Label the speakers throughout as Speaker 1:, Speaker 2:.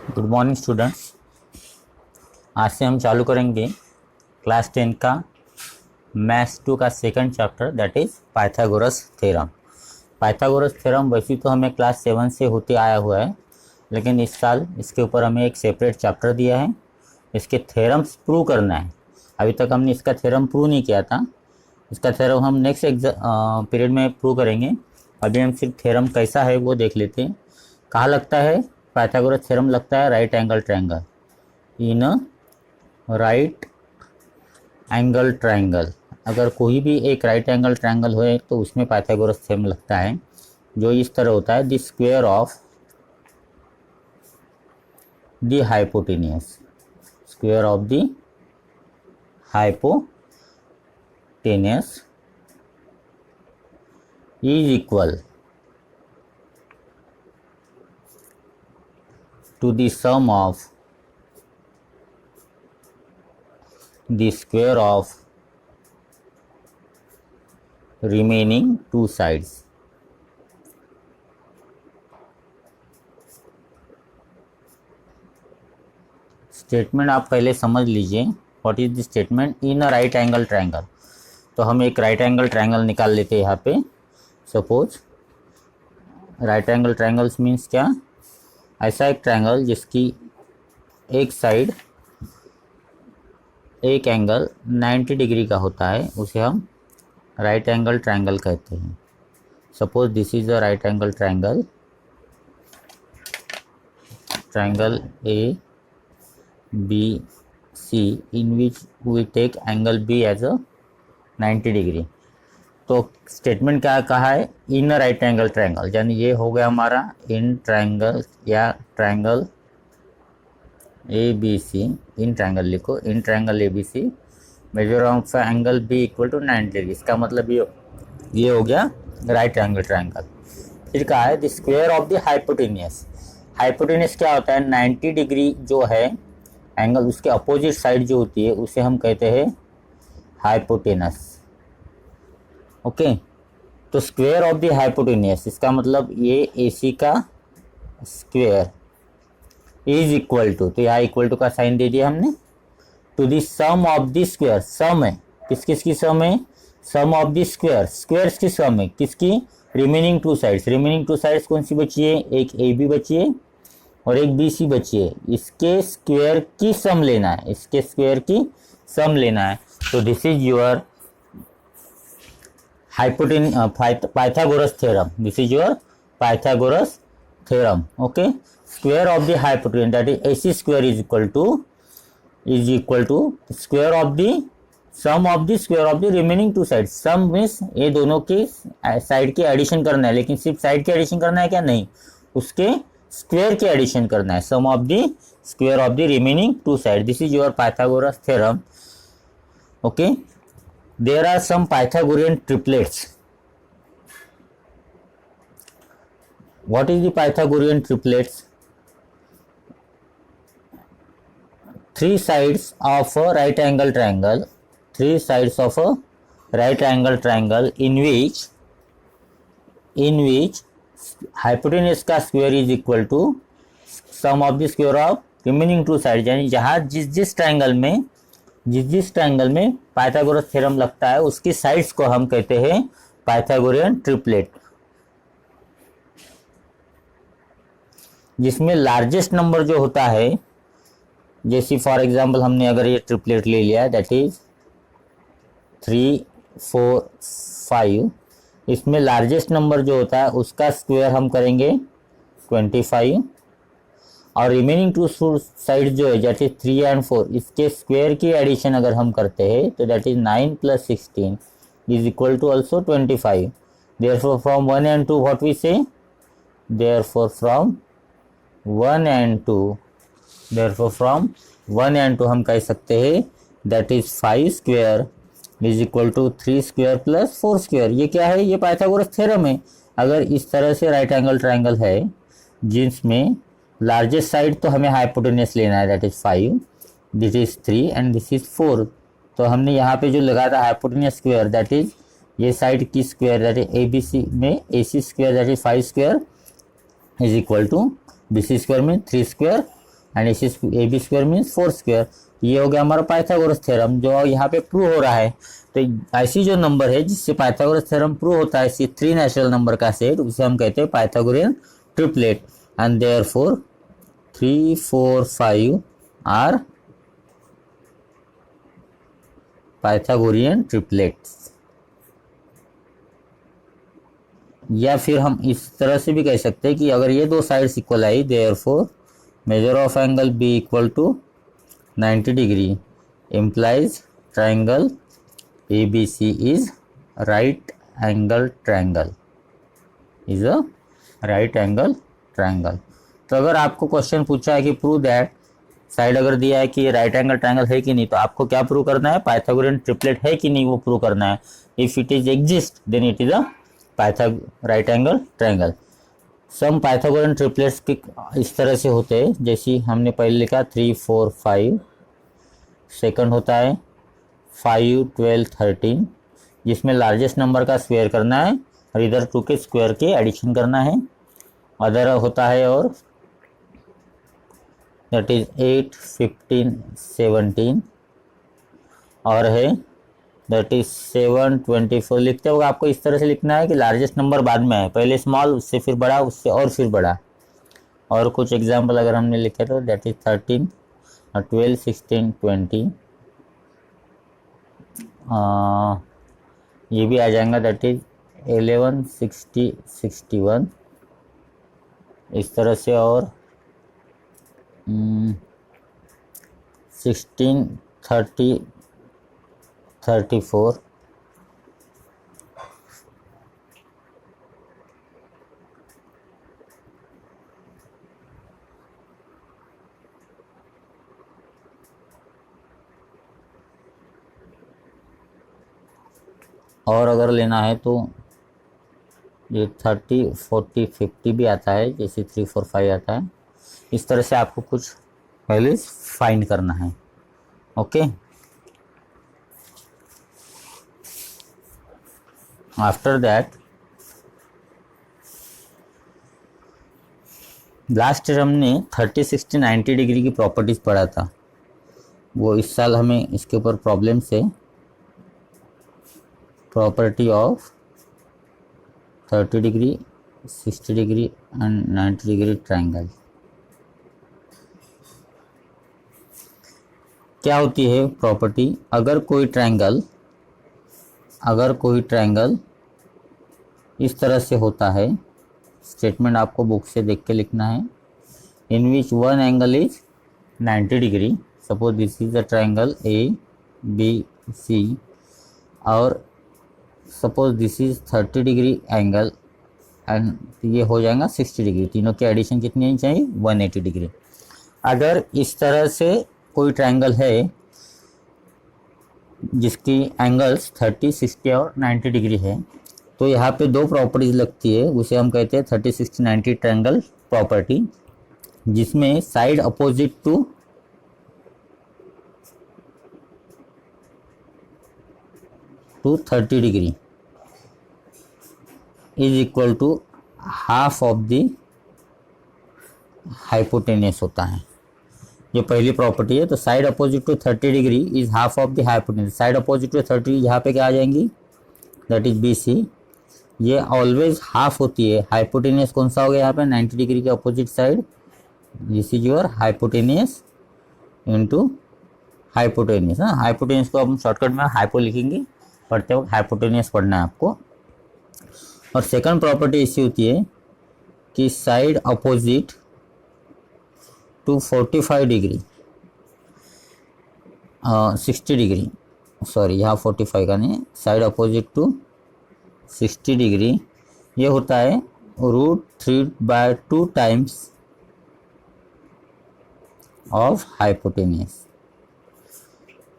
Speaker 1: Good morning students. आज से हम चालू करेंगे क्लास 10 का मैथ्स 2 का second chapter, that is Pythagoras theorem. Pythagoras theorem वैसे तो हमें क्लास 7 से होते आया हुआ है, लेकिन इस साल इसके ऊपर हमें एक सेपरेट चैप्टर दिया है। इसके थ्योरम्स प्रूव करना है। अभी तक हमने इसका थ्योरम प्रूव नहीं किया था। इसका थ्योरम हम नेक्स्ट पीरियड में प्रूव करेंगे। अभी हम सिर्फ थ्योरम कैसा है वो देख लेते हैं। कहाँ लगता है पाइथागोरस थ्योरम? लगता है राइट एंगल ट्रायंगल, इन राइट एंगल ट्रायंगल। अगर कोई भी एक राइट एंगल ट्रायंगल हो तो उसमें पाइथागोरस थ्योरम लगता है, जो इस तरह होता है, the square of the hypotenuse, square of the hypotenuse is equal to the sum of the square of remaining two sides. Statement आप पहले समझ लीजिए। What is the statement? In a right angle triangle. तो हम एक right angle triangle निकाल लेते हैं यहाँ पे। Suppose right angle triangles means क्या? ऐसा एक ट्रायंगल जिसकी एक साइड एक एंगल 90 डिग्री का होता है, उसे हम राइट एंगल ट्रायंगल कहते हैं। Suppose this is a right angle triangle, triangle A B C, in which we take angle B as a 90 degree. तो स्टेटमेंट क्या कहा है? In a right angle triangle, यानी ये हो गया हमारा इन ट्रायंगल या triangle A B C. In triangle लिखो, in triangle A B C measure of angle B equal to 90 degree. इसका मतलब ये हो गया राइट एंगल ट्रायंगल। फिर कहा है the square of the hypotenuse. Hypotenuse क्या होता है? 90 डिग्री जो है एंगल, उसके अपोजिट साइड जो होती है उसे हम कहते हैं हाइपोटेनस। ओके, तो स्क्वायर ऑफ द हाइपोटेनियस, इसका मतलब ये ए सी का स्क्वायर इज इक्वल टू, तो यहाँ इक्वल टू का साइन दे दिया हमने, to the sum of the square. Sum है किस किस की सम है? Sum of the square, squares की सम है किसकी? Remaining two sides. Remaining two sides कौन सी बची है? एक ए बी बची है और एक बी सी बची है। इसके स्क्वायर की सम लेना है, इसके स्क्वायर की सम लेना है। तो this is your Pythagoras theorem. This is your Pythagoras theorem. Okay, square of the hypotenuse, that is AC square is equal to square of the sum of the square of the remaining two sides. sum means ये दोनों की side के addition करना है, लेकिन सिर्फ side के addition करना है क्या? नहीं, उसके स्क्वायर के एडिशन करना है। sum of the square of the remaining two sides. This is your Pythagoras theorem. Okay, there are some Pythagorean triplets. What is the Pythagorean triplets? Three sides of a right angle triangle, three sides of a right angle triangle in which hypotenuse का square is equal to sum of the square of remaining two sides। यानी जहाँ जिस triangle में Pythagoras theorem लगता है उसकी sides को हम कहते हैं पाइथागोरियन ट्रिपलेट, जिसमें लार्जेस्ट नंबर जो होता है, जैसे फॉर एग्जांपल हमने अगर ये ट्रिपलेट ले लिया, दैट इज 3 4 5, इसमें लार्जेस्ट नंबर जो होता है उसका स्क्वायर हम करेंगे 25, और रिमेनिंग टू साइड जो है दैट इज 3 एंड 4, इसके स्क्वायर की एडिशन अगर हम करते हैं तो that is 9 + 16 is equal to also 25। Therefore from 1 and 2 what we say? Therefore from 1 and 2, therefore from 1 and 2 हम कह सकते हैं that is 5 square is equal to 3 square plus 4 square। ये क्या है? ये पाइथागोरस थ्योरम है। अगर इस तरह से राइट एंगल ट्रायंगल है जिसमें लार्जेस्ट साइड तो हमें हाइपोटेनस लेना है, that is 5, this is 3 and this is 4। तो हमने यहाँ पे जो लगा था हाइपोटेनस स्क्वायर, दैट इज ये साइड की square, that is A B C में AC square that is 5 square is equal to BC square में 3 square and A B square means 4 square. ये हो गया हमारा पाइथागोरस थ्योरम जो यहाँ पे प्रूव हो रहा है। तो ऐसी जो नंबर है जिससे पाइथागोरस थ्योरम प्रूव होता है, इसी 3 नेचुरल नंबर का सेट, उसे हम कहते हैं Pythagorean triplet. And therefore 3, 4, 5 are Pythagorean triplets. या फिर हम इस तरह से भी कह सकते हैं कि अगर ये दो साइड्स इक्वल आई, therefore measure of angle B equal to 90 degree implies triangle ABC is right angle triangle, is a right angle triangle। तो अगर आपको क्वेश्चन पूछा है कि प्रूव दैट, साइड अगर दिया है कि ये राइट एंगल ट्रायंगल है कि नहीं, तो आपको क्या प्रूव करना है, पाइथागोरियन ट्रिपलेट है कि नहीं वो प्रूव करना है। If it is exist then it is a right angle triangle. Some Pythagorean triplets के इस तरह से होते हैं, जैसे हमने पहले लिखा 3, 4, 5। सेकंड होता है 5, 12, 13, जिसमें लार्जेस्ट नंबर का स्क्वायर करना है और इधर 2 के स्क्वायर के एडिशन करना है। अदर होता है और दैट इज 8, 15, 17 और है दैट इज 7, 24। लिखते होगा आपको इस तरह से लिखना है कि लार्जेस्ट नंबर बाद में है, पहले स्मॉल, उससे फिर बड़ा, उससे और फिर बड़ा। और कुछ एग्जाम्पल अगर हमने लिखे तो दैट इज 13, 12, 16, 20। ये भी आ जाएगा दैट इज 11, 60, 61 इस तरह से। और 16, 30, 34। और अगर लेना है तो ये 30, 40, 50 भी आता है, जैसे 3, 4, 5 आता है। इस तरह से आपको कुछ वैल्यूज फाइंड करना है। Okay, after that last year हमने 30, 60, 90 डिग्री की प्रॉपर्टीज पढ़ा था। वो इस साल हमें इसके ऊपर प्रॉब्लम से property of 30 degree, 60 degree and 90 degree triangle. क्या होती है प्रॉपर्टी, अगर कोई ट्रायंगल इस तरह से होता है, स्टेटमेंट आपको बुक से देख के लिखना है, in which one angle is 90 degree, suppose this is the triangle ABC, और suppose this is 30 degree angle and ये हो जाएगा 60 डिग्री। तीनों की एडिशन कितनी होनी चाहिए, 180 डिग्री। अगर इस तरह से कोई ट्रायंगल है जिसकी एंगल्स 30, 60 और 90 डिग्री है, तो यहाँ पे दो प्रॉपर्टीज लगती है, उसे हम कहते हैं 30, 60, 90 ट्रायंगल प्रॉपर्टी, जिसमें side opposite to to 30 degree is equal to half of the hypotenuse होता है। ये पहली प्रॉपर्टी है। तो side opposite to 30 degree is half of the hypotenuse. Side opposite to 30 यहाँ पे क्या आ जाएंगी, दैट इज BC। ये ऑलवेज हाफ होती है। हाइपोटेनियस कौन सा हो गया यहाँ पे, 90 डिग्री के opposite side, this is your hypotenuse into hypotenuse. हाँ, हाइपोटेनियस को हम शॉर्टकट में हाइपो लिखेंगे, पढ़ते वक्त हाइपोटेनियस पढ़ना है आपको। और सेकंड प्रॉपर्टी ऐसी होती है कि side opposite to 45 degree 60 degree, sorry यहाँ 45 का नहीं, साइड अपोजिट टू 60 डिग्री, ये होता है √3/2 टाइम्स ऑफ हाइपोटेनियस।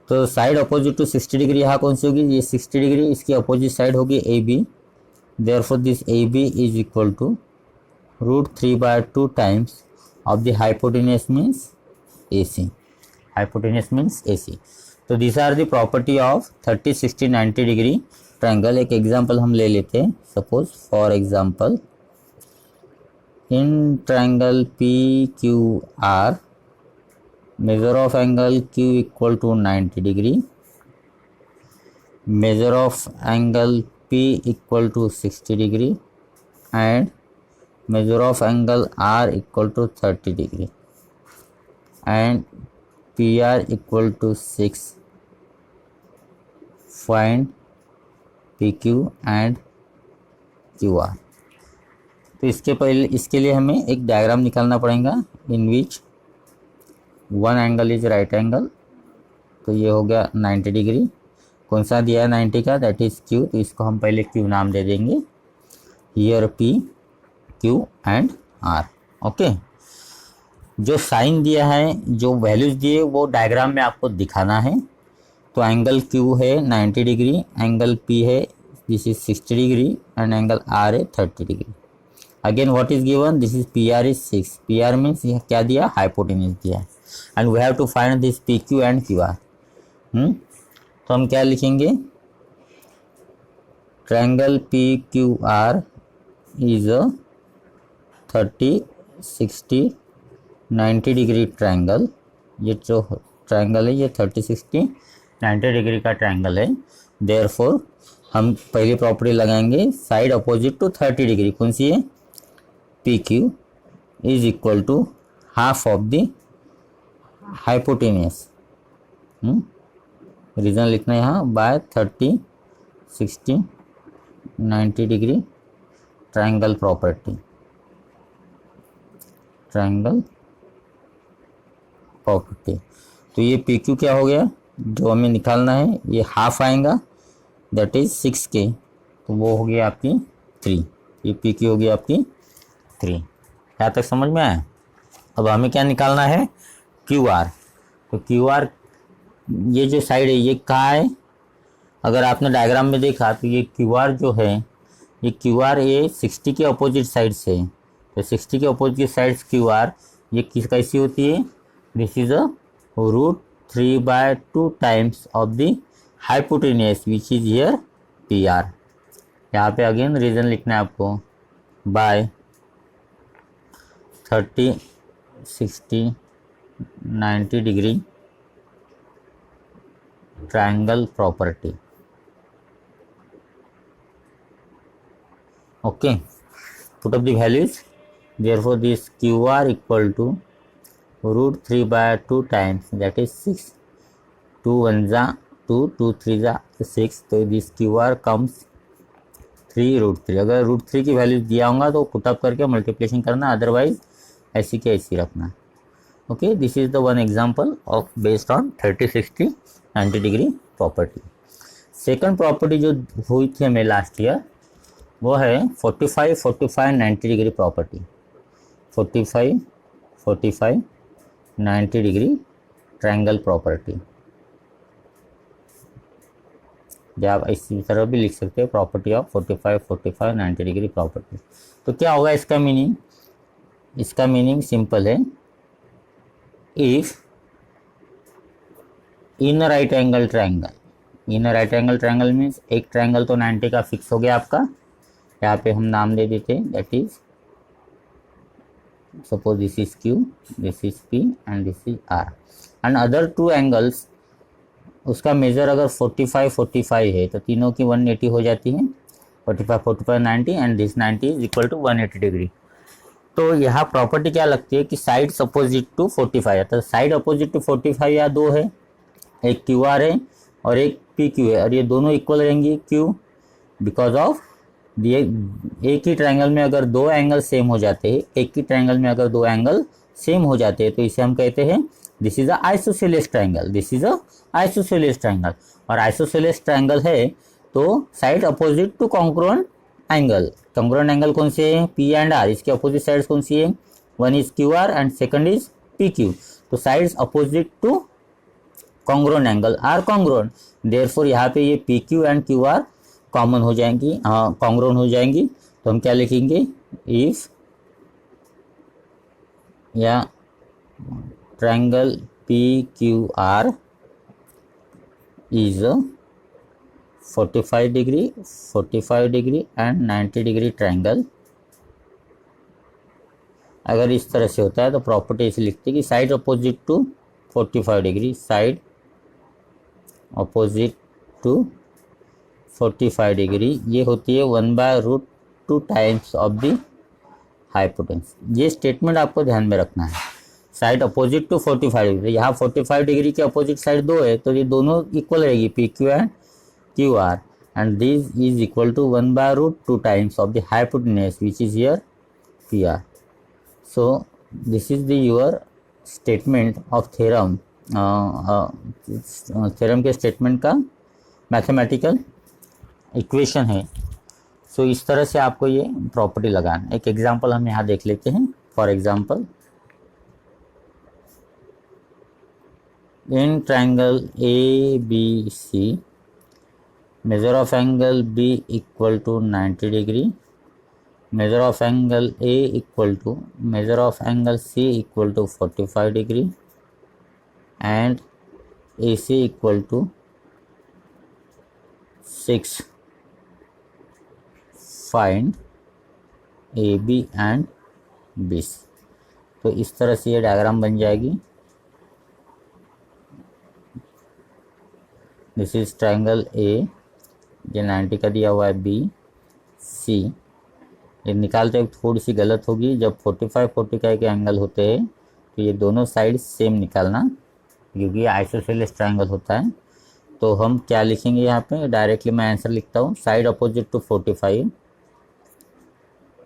Speaker 1: तो साइड अपोजिट टू 60 डिग्री यहाँ कौन सी होगी, ये 60 डिग्री, इसकी अपोजिट साइड होगी AB। Therefore this AB is equal to √3/2 times of the hypotenuse means AC। Hypotenuse means AC। तो this are the property of 30, 60, 90 degree triangle. एक एग्जांपल हम ले लेते हैं। Suppose for example in triangle PQR measure of angle Q equal to 90 degree, measure of angle P equal to 60 degree, and measure of angle R equal to 30 degree, and PR equal to 6. Find PQ and QR. तो इसके लिए हमें एक diagram निकालना पड़ेगा in which one angle is right angle. तो ये हो गया 90 डिग्री, कौन सा दिया है 90 का, दैट इज Q। तो इसको हम पहले Q नाम दे देंगे, here P, Q and R। Okay, जो साइन दिया है, जो वैल्यूज दिए वो डायग्राम में आपको दिखाना है। तो एंगल Q है 90 डिग्री, एंगल P है this is 60 degree and angle R है 30 degree. Again what is given, this is PR is 6। PR मीन्स क्या दिया, हाइपोटेन्यूज दिया है, and we have to find this PQ and QR। तो हम क्या लिखेंगे, triangle PQR is a 30, 60, 90 degree triangle. ये जो ट्रायंगल है ये 30, 60, 90 डिग्री का ट्रायंगल है। देयरफॉर हम पहली प्रॉपर्टी लगाएंगे, साइड अपोजिट टू 30 डिग्री कौन सी है, PQ is equal to half of the hypotenuse. Reason लिखना है यहाँ, by 30, 60, 90 degree triangle property, triangle property. तो ये PQ क्या हो गया, जो हमें निकालना है, ये हाफ आएगा दैट इज 6K, तो वो हो गया आपकी 3। ये PQ हो गई आपकी 3। यहाँ तक समझ में आया। अब हमें क्या निकालना है, QR। तो QR ये जो साइड है ये कहाँ है, अगर आपने डायग्राम में देखा तो ये QR जो है, ये QR ये 60 के अपोजिट साइड से, तो 60 के अपोजिट साइड QR ये कैसी होती है, this is a √3/2 times of the hypotenuse which is here PR। यहाँ पे अगेन रीजन लिखना है आपको, by 30, 60, 90 degree triangle property. Okay, put up the values, therefore this QR equal to √3/2 times, that is 6, 2 1 जा 2, 2 3 जा 6, तो दिस QR comes 3√3। अगर √3 की वैल्यू दिया होगा तो पुटअप करके मल्टीप्लिकेशन करना, अदरवाइज ऐसी के ऐसी रखना। Okay, this is the one example of based on 30, 60, 90 degree property. Second property जो हुई थी हमें लास्ट ईयर, वो है 45, 45, 90 degree property. 45, 45, 90 degree triangle property, या आप इसी तरह भी लिख सकते हैं, प्रॉपर्टी ऑफ 45, 45, 90 डिग्री प्रॉपर्टी। तो क्या होगा इसका मीनिंग, इसका मीनिंग सिंपल है, if in right angle triangle, in right angle triangle means एक ट्रायंगल तो 90 का फिक्स हो गया आपका, यहाँ पे हम नाम दे देते हैं, that is suppose this is Q, this is P and this is R, and other two angles उसका मेजर अगर 45, 45 है तो तीनों की 180 हो जाती है, 45, 45, 90 and this 90 is equal to 180 degree. तो यहाँ प्रॉपर्टी क्या लगती है कि साइड अपोजिट टू 45 है, तो साइड अपोजिट टू 45 या दो है, एक QR है और एक PQ है, और ये दोनों इक्वल रहेंगी Q, बिकॉज ऑफ एक ही ट्रायंगल में अगर दो एंगल सेम हो जाते हैं, एक ही ट्रायंगल में अगर दो एंगल सेम हो जाते हैं तो इसे हम कहते हैं this is a isosceles triangle, this is a isosceles triangle. और आइसोसेलेस ट्रायंगल है तो side opposite to congruent angle, congruent angle कौन से हैं, P एंड R, इसके अपोजिट साइड्स कौन सी है, one is QR and second is PQ, तो sides opposite to congruent angle are congruent, therefore यहाँ पे ये PQ एंड QR कॉमन हो जाएंगी, कॉन्ग्रुएंट हो जाएंगी। तो हम क्या लिखेंगे, इफ या triangle PQR is 45 degree, 45 degree and 90 degree triangle, अगर इस तरह से होता है तो प्रॉपर्टी ऐसे लिखते हैं कि side opposite to 45 degree, side opposite to 45 degree, ये होती है 1/√2 टाइम्स ऑफ द हाइपोटेन्यूज। ये स्टेटमेंट आपको ध्यान में रखना है। साइड अपोजिट टू 45 डिग्री, यहाँ 45 डिग्री के अपोजिट साइड 2 है, तो ये दोनों इक्वल रहेगी, P Q and Q R, and this is equal to 1/√2 times of the hypotenuse which is here P R. So this is the your statement of theorem, theorem के statement का mathematical equation है। So इस तरह से आपको ये property लगाना। एक एग्जांपल हम यहाँ देख लेते हैं। For example, in triangle A B C, measure of angle B equal to 90 degree, measure of angle A equal to measure of angle C equal to 45 degree, and AC equal to 6. Find AB and BC। तो इस तरह से ये diagram बन जाएगी। This is triangle A, ये 90 का दिया हुआ है, B C। ये निकालते वक्त थोड़ी सी गलत होगी, जब 45 के एंगल होते हैं तो ये दोनों साइड सेम निकालना, क्योंकि ये आइसोसेलेस ट्रायंगल होता है। तो हम क्या लिखेंगे यहाँ पे, डायरेक्टली मैं आंसर लिखता हूँ। Side opposite to 45,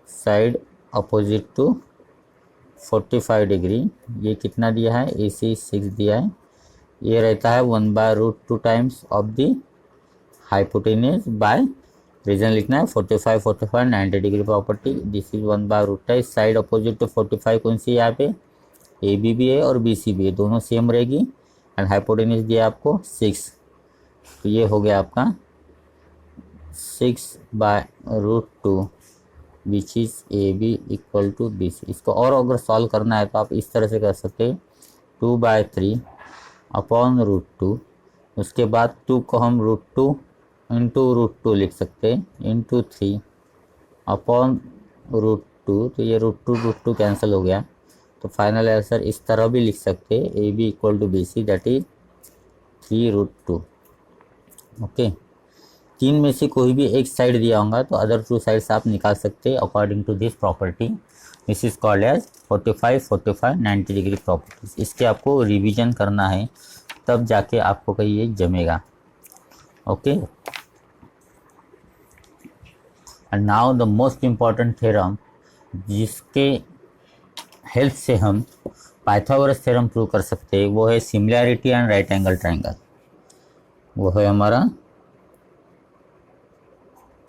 Speaker 1: side opposite to 45 degree, ये कितना दिया है, AC 6 दिया है। ये रहता है 1/√2 times of the hypotenuse by, reason लिखना है 45 45 90 degree property. This is 1/√2। Side opposite to 45 कौन सी है यहाँ पे, AB भी है और BC भी है, दोनों सेम रहेगी, एंड हाइपोटेन्यूज दिया आपको 6। तो ये हो गया आपका 6/√2 which is AB equal to BC। इसको और अगर सॉल्व करना है तो आप इस तरह से कर सकते हैं, 2/3 अपॉन √2, उसके बाद 2 को हम √2 इंटू √2 लिख सकते हैं, इंटू 3 अपॉन √2, तो ये √2 कैंसिल हो गया। तो फाइनल आंसर इस तरह भी लिख सकते हैं, AB equal to BC, that is 3√2। Okay, तीन में से कोई भी एक साइड दिया होगा तो अदर 2 साइड्स आप निकाल सकते हैं according to this property. This is called as 45 45 90 degree properties. इसके आपको रिवीजन करना है, तब जाके आपको कहीं ये जमेगा। Okay, and now the most important theorem, जिसके हेल्प से हम पाइथागोरस थ्योरम प्रूव कर सकते हैं, वो है similarity and right angle triangle. वो है हमारा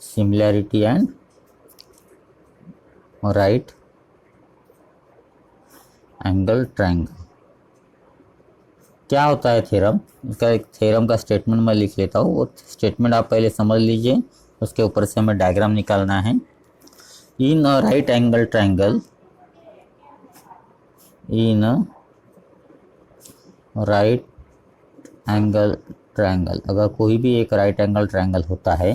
Speaker 1: similarity and right angle triangle. क्या होता है थ्योरम, इसका एक थ्योरम का स्टेटमेंट मैं लिख लेता हूँ। वो स्टेटमेंट आप पहले समझ लीजिए, उसके ऊपर से हमें डायग्राम निकालना है। In a right angle triangle, in a right angle triangle, अगर कोई भी एक राइट एंगल ट्रायंगल होता है,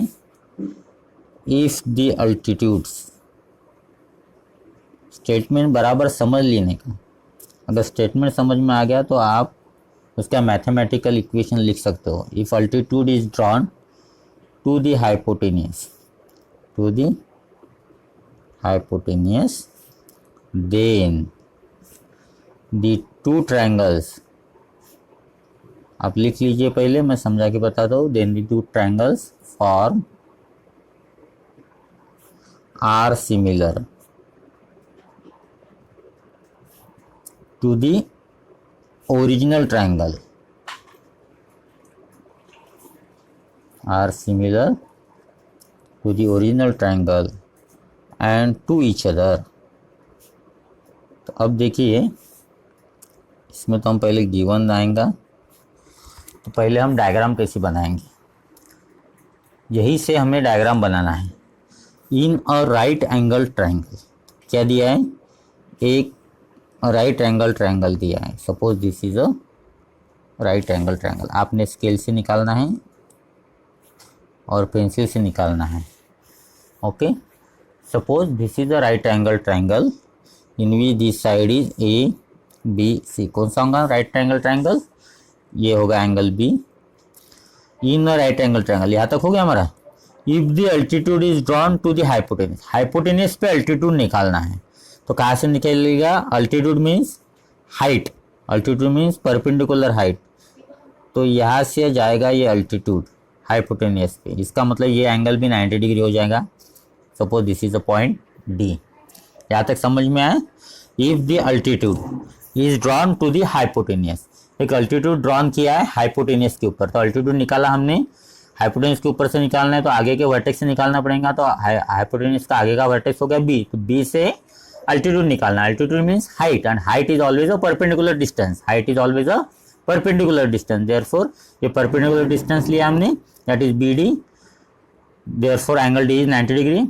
Speaker 1: इफ द अल्टीट्यूड्स, स्टेटमेंट बराबर समझ लेने का, अगर स्टेटमेंट समझ में आ गया तो आप उसका मैथमेटिकल इक्वेशन लिख सकते हो। If altitude is drawn to the hypotenuse, to the hypotenuse, then the two triangles, आप लिख लीजिए पहले, मैं समझा के बताता हूँ। Then the two triangles form are similar to the original triangle, are similar to the original triangle and to each other। तो अब देखिए, इसमें तो हम पहले गिवन आएगा, तो पहले हम डायग्राम कैसे बनाएंगे, यही से हमें डायग्राम बनाना है। In a right angle triangle, क्या दिया है, एक राइट एंगल ट्रायंगल दिया है। Suppose this is a right angle triangle, आपने स्केल से निकालना है और पेंसिल से निकालना है। Okay, suppose this is a right angle triangle in which this side is A B C कौन सा होगा राइट एंगल ट्रायंगल, ये होगा angle B in right angle triangle. यहाँ तक हो गया हमारा। If the altitude is drawn to the hypotenuse, hypotenuse पे अल्टीट्यूड निकालना है तो कहाँ से निकलेगा, altitude means height, altitude means perpendicular height, तो यहाँ से जाएगा ये अल्टीट्यूड हाइपोटेनियस पे, इसका मतलब ये एंगल भी 90 डिग्री हो जाएगा। Suppose this is a point D. यहाँ तक समझ में आया। If the altitude is drawn to the hypotenuse, एक अल्टीट्यूड ड्रॉन किया है हाइपोटेनियस के ऊपर, तो अल्टीट्यूड निकाला हमने, हाइपोटेनियस के ऊपर से निकालना है तो आगे के वर्टेक्स से निकालना पड़ेगा, तो हाइपोटेनियस का आगे का वर्टेक्स हो गया बी, तो बी से अल्टीट्यूड निकालना, altitude means height and height is always a perpendicular distance, height is always a perpendicular distance, therefore ये परपेंडिकुलर डिस्टेंस लिया हमने that is B D, therefore angle D is 90 degree.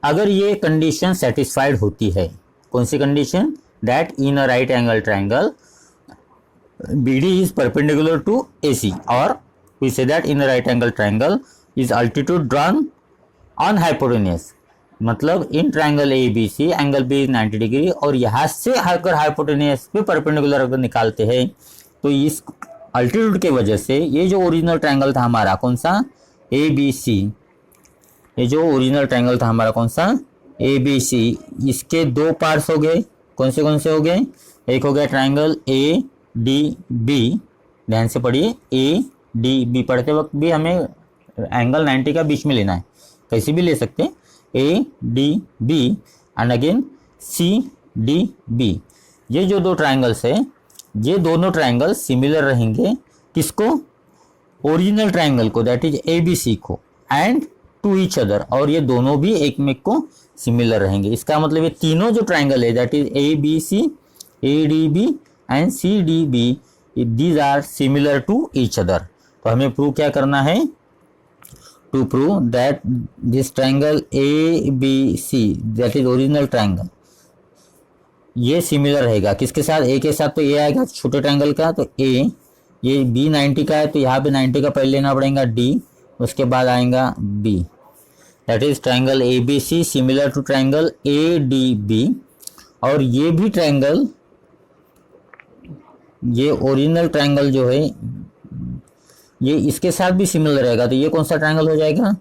Speaker 1: अगर ये condition satisfied होती है, कौन सी condition, that in a right angle triangle BD is perpendicular to AC, or we say that in a right angle triangle is altitude drawn on hypotenuse, मतलब in triangle ABC angle B is 90 degree, और यहाँ से अगर hypotenuse पे perpendicular अगर निकालते हैं तो इस अल्टीट्यूड के वजह से ये जो ओरिजिनल ट्रायंगल था हमारा कौन सा ABC, ये जो ओरिजिनल ट्रायंगल था हमारा कौन सा ABC, इसके दो पार्ट्स हो गए, कौन से हो गए, एक हो गया ट्रायंगल ADB, ध्यान से पढ़िए ADB, पढ़ते वक्त भी हमें एंगल 90 का बीच में लेना है, कैसे भी ले सकते हैं, ADB एंड अगेन CDB। ये जो दो ट्रायंगल्स है, ये दोनों ट्रायंगल सिमिलर रहेंगे किसको, ओरिजिनल ट्रायंगल को, दैट इज ABC को, एंड टू ईच अदर, और ये दोनों भी एक में को सिमिलर रहेंगे। इसका मतलब ये तीनों जो ट्रायंगल है that is ABC, ADB and CDB, these are similar to each other. तो हमें प्रूव क्या करना है, to prove that this triangle ABC that is original triangle, ये सिमिलर रहेगा किसके साथ, A के साथ, तो A आएगा छोटे ट्रायंगल का, तो A, ये B 90 का है तो यहाँ पे 90 का पहले लेना पड़ेगा D, उसके बाद आएगा B, that is triangle ABC similar to triangle ADB, और ये भी ट्रायंगल, ये ओरिजिनल ट्रायंगल जो है ये इसके साथ भी सिमिलर रहेगा, तो ये कौन सा ट्रायंगल हो जाएगा,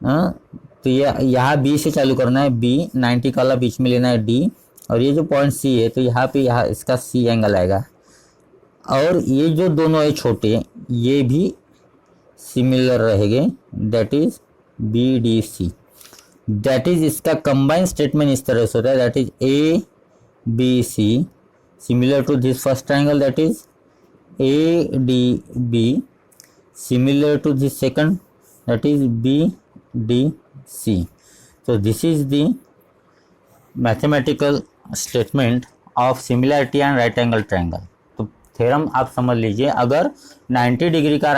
Speaker 1: तो ये यहाँ B से चालू करना है, B 90 का वाला बीच में लेना है D, और ये जो पॉइंट C है तो यहाँ पे यहाँ इसका C एंगल आएगा, और ये जो दोनों है छोटे ये भी सिमिलर रहेंगे, that is BDC, that is इसका कंबाइंड स्टेटमेंट इस तरह से होता है, that is ABC similar to this first triangle that is ADB similar to this second that is BDC। so this is the mathematical statement of similarity and right angle triangle। तो theorem आप समझ लीजिए, अगर 90 degree का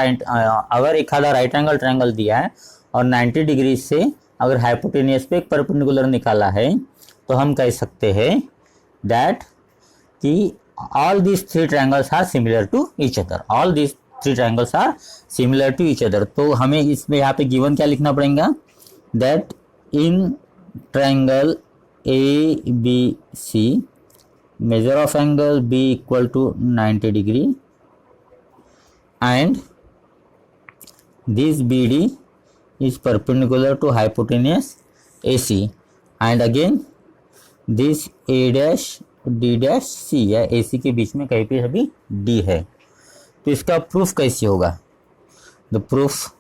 Speaker 1: अगर एक आधा right angle triangle दिया है और 90 डिग्री से अगर हाइपोटेनियस पे एक परपेंडिकुलर निकाला है तो हम कह सकते हैं दैट कि all these three triangles are similar to each other, all these three triangles are similar to each other। तो हमें इसमें यहाँ पे गिवन क्या लिखना पड़ेगा, that in triangle ABC measure of angle B equal to 90 degree and this BD is perpendicular to hypotenuse AC and again this A dash D dash C है, AC के बीच में कहीं पे अभी D है, तो इसका प्रूफ कैसे होगा, the proof,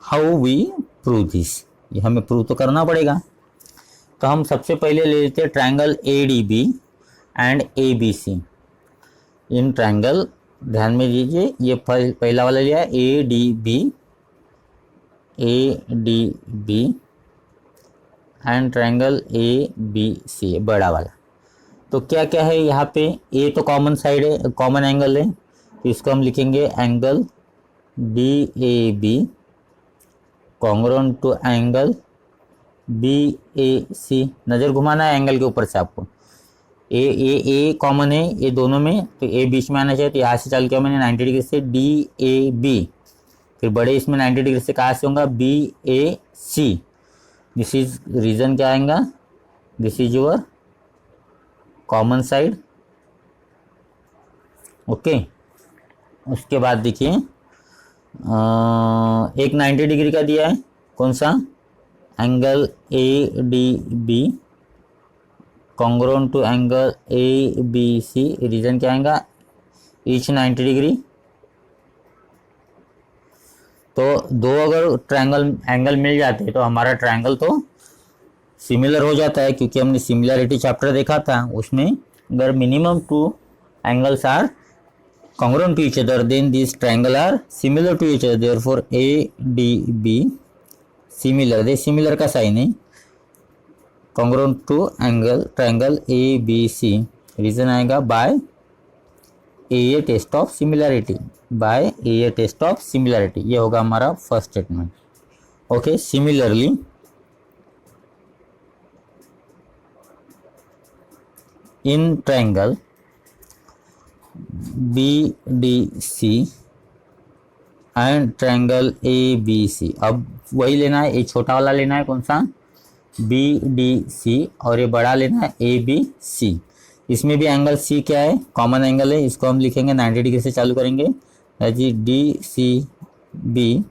Speaker 1: how we prove this, ये हमें प्रूव तो करना पड़ेगा। तो हम सबसे पहले ले लेते हैं triangle ADB and ABC। In triangle ध्यान में दीजिए, ये पहला वाला लिया ADB एंड ट्रायंगल ABC बड़ा वाला। तो क्या क्या है यहाँ पे, A तो कॉमन साइड है, कॉमन एंगल है, तो इसको हम लिखेंगे angle DAB congruent to angle BAC। नज़र घुमाना है एंगल के ऊपर से आपको, ए कॉमन है ये दोनों में, तो A बीच में आना चाहिए, तो यहाँ से चालू किया मैंने 90 डिग्री से DAB, फिर बड़े इसमें 90 डिग्री से कहाँ से होगा BAC, दिस इज रीजन क्या आएगा, this is your common side okay, उसके बाद देखिए एक 90 डिग्री का दिया है, कौन सा, angle A D B congruent to angle A B C, reason क्या आएगा, ईच 90 डिग्री। तो दो अगर ट्रायंगल एंगल मिल जाते हैं तो हमारा ट्रायंगल तो सिमिलर हो जाता है, क्योंकि हमने सिमिलरिटी चैप्टर देखा था, उसमें अगर minimum two angles are congruent to each other then these triangle are similar to each other, therefore ADB similar, they similar का साइन है, congruent to angle triangle ABC, reason आएगा by AA test of similarity, by AA test of similarity, ये होगा हमारा first statement. Okay, similarly in triangle BDC and triangle ABC, अब वही लेना है, ये छोटा वाला लेना है, कौन सा, BDC, और ये बड़ा लेना है ABC। इसमें भी एंगल C क्या है, कॉमन एंगल है, इसको हम लिखेंगे 90 डिग्री से चालू करेंगे, जी DCB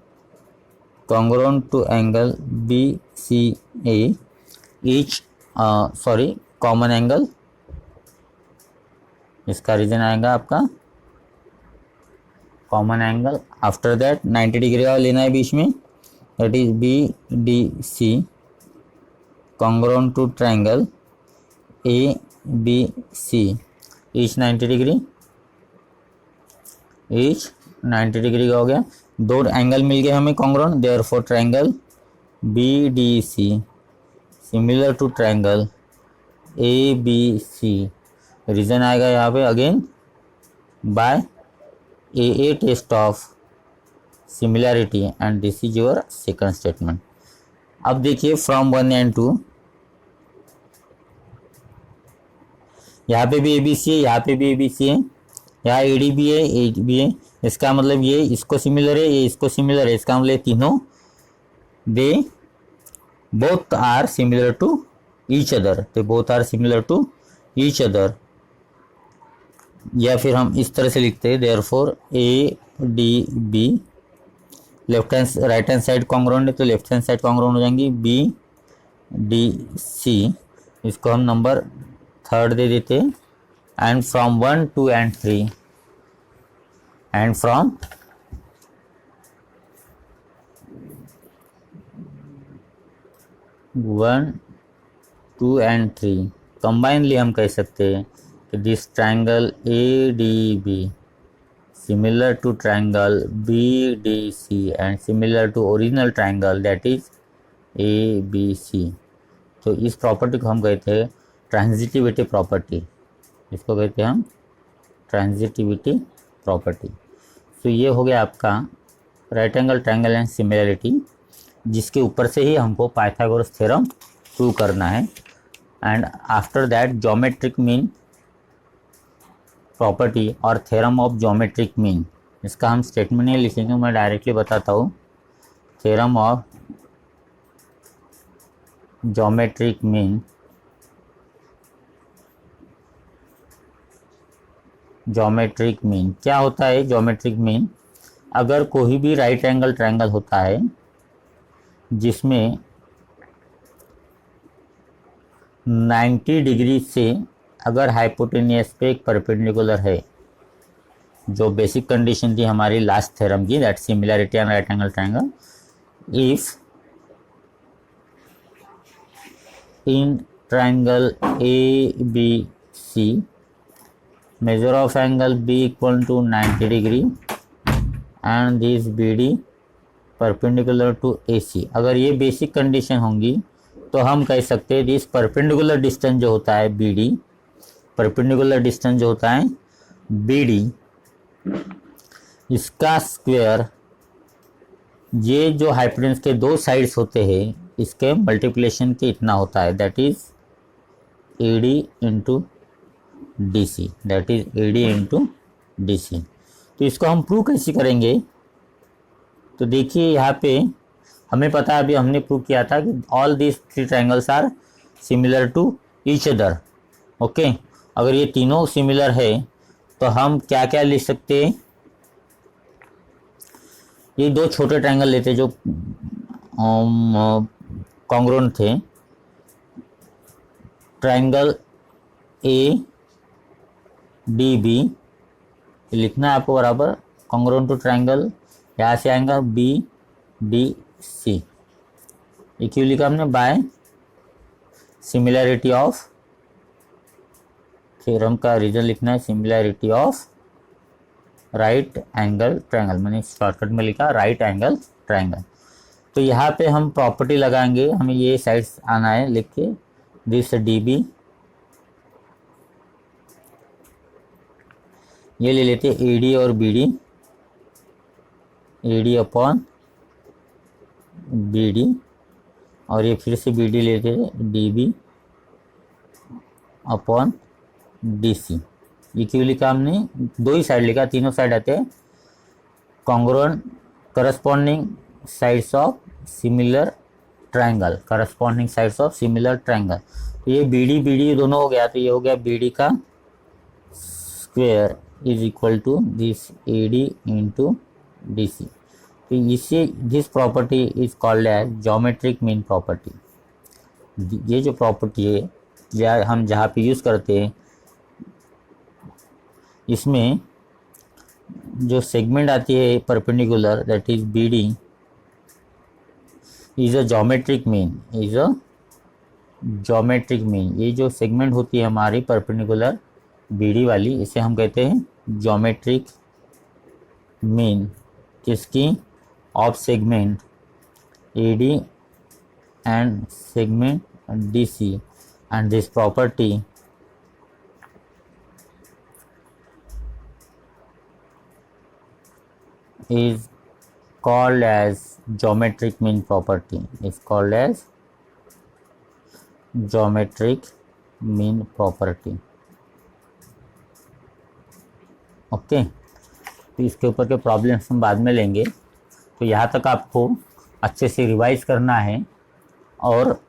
Speaker 1: congruent to angle BCA each common angle, इसका रीजन आएगा आपका common angle. After that 90 degree का लेना है बीच में, that is BDC congruent to triangle ABC each 90 degree, each 90 degree का हो गया, दो एंगल मिल गए हमें congruent, therefore triangle BDC similar to triangle ABC, reason आएगा यहाँ पे again by AA test of similarity, and this is your second statement. अब देखिए फ्रॉम 1 एंड 2, यहाँ पे भी ABC है, यहाँ पे भी ABC है, यहाँ ADB है, ADB है, इसका मतलब ये इसको सिमिलर है, ये इसको सिमिलर है, इसका मतलब तीनों they both are similar to each other, तो both are similar to each other, या फिर हम इस तरह से लिखते हैं, therefore ADB left hand right hand side congruent है तो लेफ्ट हैंड साइड कॉन्ग्रुएंट हो जाएंगी, BDC इसको हम नंबर 3 दे देते हैं, and from 1, 2 and 3, and from 1, 2 and 3 combinedly हम कह सकते हैं कि this triangle ADB similar to triangle BDC and similar to original triangle that is ABC। तो इस प्रॉपर्टी को हम कहते हैं ट्रांजिटिविटी प्रॉपर्टी, इसको कहते हैं हम ट्रांजिटिविटी प्रॉपर्टी। तो ये हो गया आपका right angle triangle and similarity, जिसके ऊपर से ही हमको पाइथागोरस थ्योरम प्रूव करना है, and after that geometric mean property और थ्योरम ऑफ ज्योमेट्रिक मीन, इसका हम स्टेटमेंट नहीं लिखेंगे, मैं डायरेक्टली बताता हूँ, theorem of geometric mean, geometric mean क्या होता है, ज्योमेट्रिक मीन अगर कोई भी राइट एंगल ट्रायंगल होता है जिसमें 90 डिग्री से अगर हाइपोटेनियस पे एक परपेंडिकुलर है, जो बेसिक कंडीशन थी हमारी लास्ट थ्योरम की, that similarity and right angle triangle, if in triangle ABC measure of angle B equal to 90 degree and this BD perpendicular to AC, अगर ये बेसिक कंडीशन होंगी तो हम कह सकते हैं दिस परपेंडिकुलर डिस्टेंस जो होता है BD, परपेंडिकुलर डिस्टेंस जो होता है BD, इसका स्क्वायर, ये जो हाइपोटेनस के दो साइड्स होते हैं इसके मल्टीप्लिकेशन के इतना होता है, that is AD into DC, that is AD into DC। तो इसको हम प्रूव कैसे करेंगे, तो देखिए यहाँ पे हमें पता है, अभी हमने प्रूव किया था कि all this 3 triangles are similar to each other. Okay, अगर ये तीनों सिमिलर है तो हम क्या क्या लिख सकते हैं, ये दो छोटे ट्रायंगल लेते जो कॉन्ग्रुएंट थे, ट्रायंगल ए डी बी लिखना है आपको बराबर, कॉन्ग्रुएंट टू ट्रायंगल, यहाँ से आएगा बी डी सी, ये क्यों लिखा हमने, बाय सिमिलैरिटी ऑफ, थ्योरम का रीजन लिखना है similarity of right angle triangle, मैंने शॉर्टकट में लिखा राइट एंगल ट्रायंगल। तो यहाँ पे हम प्रॉपर्टी लगाएंगे, हमें ये साइड्स आना है लिख के, दिस डी बी, ये ले लेते हैं ए डी और B D, A D upon B D, और ये फिर से बी डी लेते हैं D B upon D C. ये क्यों लिखा हमने, दो ही साइड लिखा, तीनों साइड आते हैं congruent corresponding sides of similar triangle, corresponding sides of similar triangle. तो ये बी डी दोनों हो गया, तो ये हो गया बी डी का square is equal to this A D into D C. तो इसे this property is called as geometric mean property. ये जो प्रॉपर्टी है या हम जहाँ पे यूज़ करते हैं, इसमें जो सेगमेंट आती है perpendicular, that is B D is a geometric mean, is a geometric mean. ये जो सेगमेंट होती है हमारी परपेंडिकुलर बी डी वाली, इसे हम कहते हैं ज्योमेट्रिक मीन, किसकी, of segment A D and segment D C, and this property is called as geometric mean property, is called as geometric mean property। Okay, तो इसके ऊपर के प्रॉब्लम्स हम बाद में लेंगे। तो यहाँ तक आपको अच्छे से रिवाइज करना है और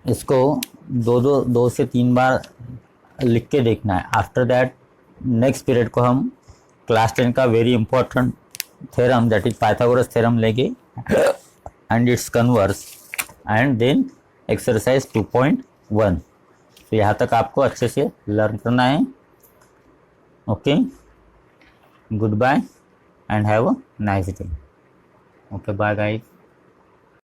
Speaker 1: इसको दो से तीन बार लिख के देखना है। आफ्टर दैट नेक्स्ट पीरियड को हम क्लास 10 का very important theorem, that is Pythagoras theorem लेंगे and its converse, and then exercise 2.1। तो यहाँ तक आपको अच्छे से लर्न करना है। Okay, good bye and have a nice day. Okay, bye guys.